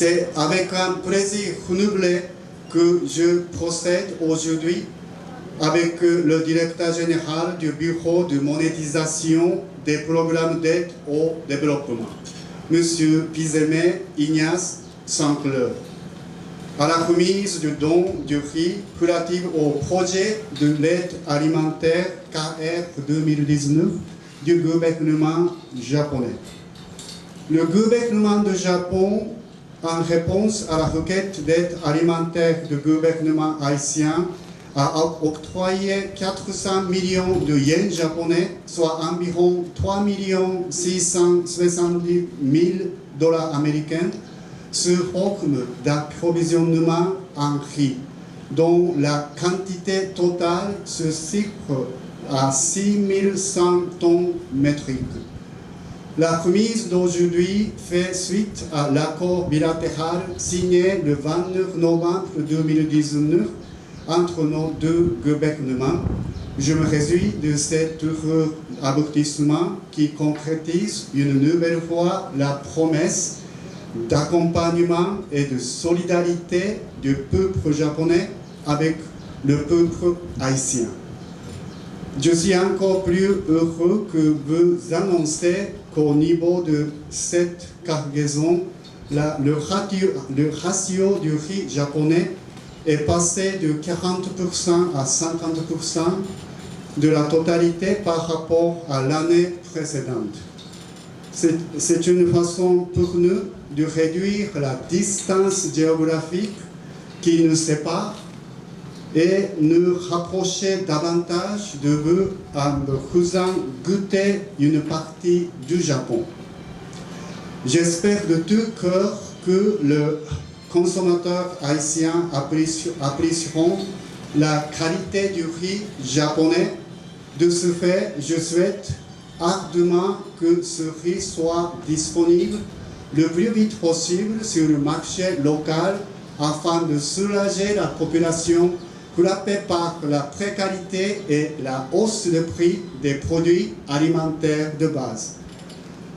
C'est avec un plaisir renouvelé que je procède aujourd'hui avec le directeur général du Bureau de monétisation des programmes d'aide au développement, M. Pizeme Ignace Sancleur, à la remise du don du riz relatif au projet de l'aide alimentaire KR 2019 du gouvernement japonais. Le gouvernement du Japon, en réponse à la requête d'aide alimentaire du gouvernement haïtien, a octroyé 400 millions de yens japonais, soit environ 3 670 000 dollars américains, sous forme d'approvisionnement en riz, dont la quantité totale se chiffre à 6100 tonnes métriques. La remise d'aujourd'hui fait suite à l'accord bilatéral signé le 29 novembre 2019 entre nos deux gouvernements. Je me réjouis de cet heureux aboutissement qui concrétise une nouvelle fois la promesse d'accompagnement et de solidarité du peuple japonais avec le peuple haïtien. Je suis encore plus heureux que vous annoncer qu'au niveau de cette cargaison, le ratio du riz japonais est passé de 40% à 50% de la totalité par rapport à l'année précédente. C'est une façon pour nous de réduire la distance géographique qui nous sépare et nous rapprocher davantage de vous en vous faisant goûter une partie du Japon. J'espère de tout cœur que le consommateurs haïtiens apprécieront la qualité du riz japonais. De ce fait, je souhaite ardemment que ce riz soit disponible le plus vite possible sur le marché local afin de soulager la population frappée par la précarité et la hausse de prix des produits alimentaires de base,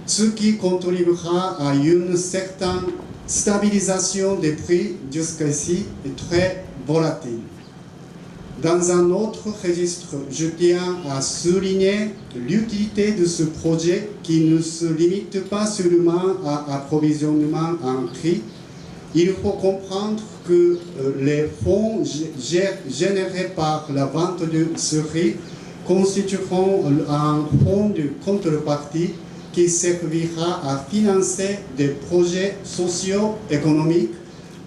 ce qui contribuera à une certaine stabilisation des prix jusqu'ici est très volatile. Dans un autre registre, je tiens à souligner l'utilité de ce projet qui ne se limite pas seulement à l'approvisionnement en riz. Il faut comprendre que les fonds générés par la vente de ce riz constitueront un fonds de contrepartie qui servira à financer des projets socio-économiques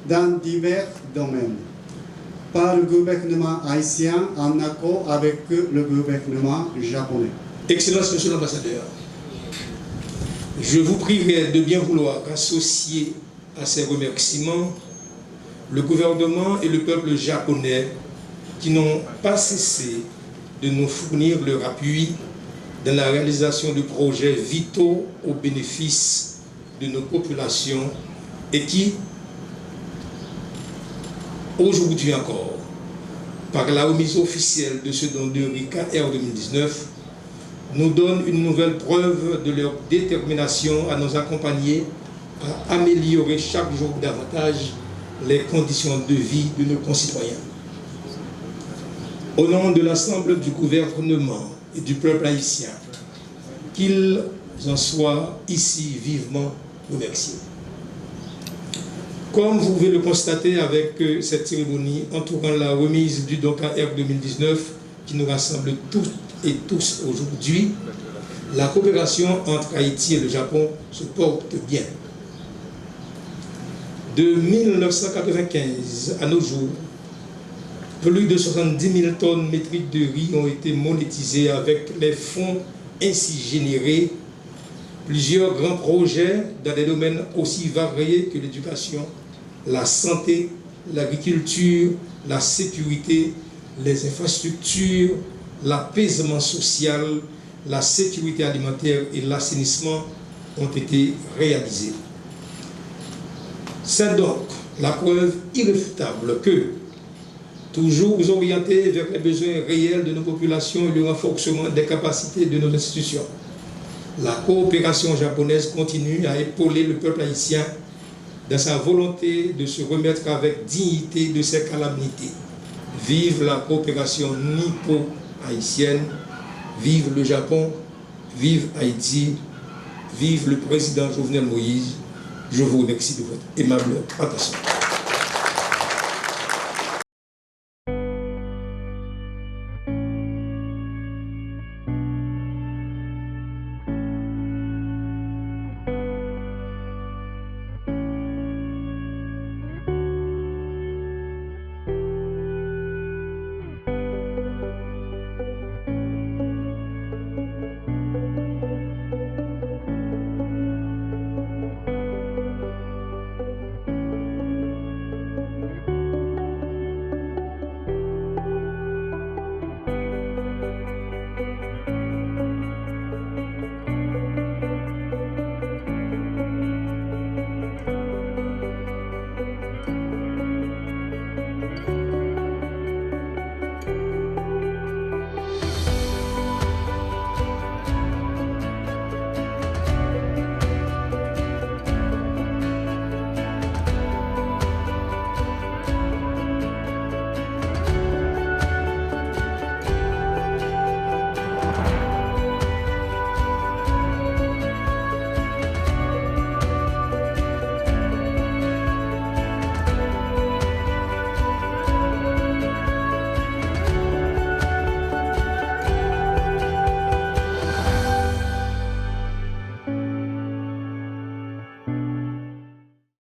dans divers domaines par le gouvernement haïtien en accord avec le gouvernement japonais. Excellence, Monsieur l'Ambassadeur, je vous prierai de bien vouloir associer à ces remerciements le gouvernement et le peuple japonais qui n'ont pas cessé de nous fournir leur appui dans la réalisation de projets vitaux au bénéfice de nos populations et qui, aujourd'hui encore, par la remise officielle de ce don de riz KR 2019, nous donnent une nouvelle preuve de leur détermination à nous accompagner à améliorer chaque jour davantage les conditions de vie de nos concitoyens. Au nom de l'ensemble du gouvernement et du peuple haïtien, qu'ils en soient ici vivement remerciés. Comme vous pouvez le constater avec cette cérémonie entourant la remise du don KR 2019 qui nous rassemble toutes et tous aujourd'hui, la coopération entre Haïti et le Japon se porte bien. De 1995 à nos jours, plus de 70 000 tonnes métriques de riz ont été monétisées avec les fonds ainsi générés. Plusieurs grands projets dans des domaines aussi variés que l'éducation, la santé, l'agriculture, la sécurité, les infrastructures, l'apaisement social, la sécurité alimentaire et l'assainissement ont été réalisés. C'est donc la preuve irréfutable que, toujours orientés vers les besoins réels de nos populations et le renforcement des capacités de nos institutions, la coopération japonaise continue à épauler le peuple haïtien dans sa volonté de se remettre avec dignité de ses calamités. Vive la coopération nippo-haïtienne, vive le Japon, vive Haïti, vive le président Jovenel Moïse. Je vous remercie de votre aimable attention.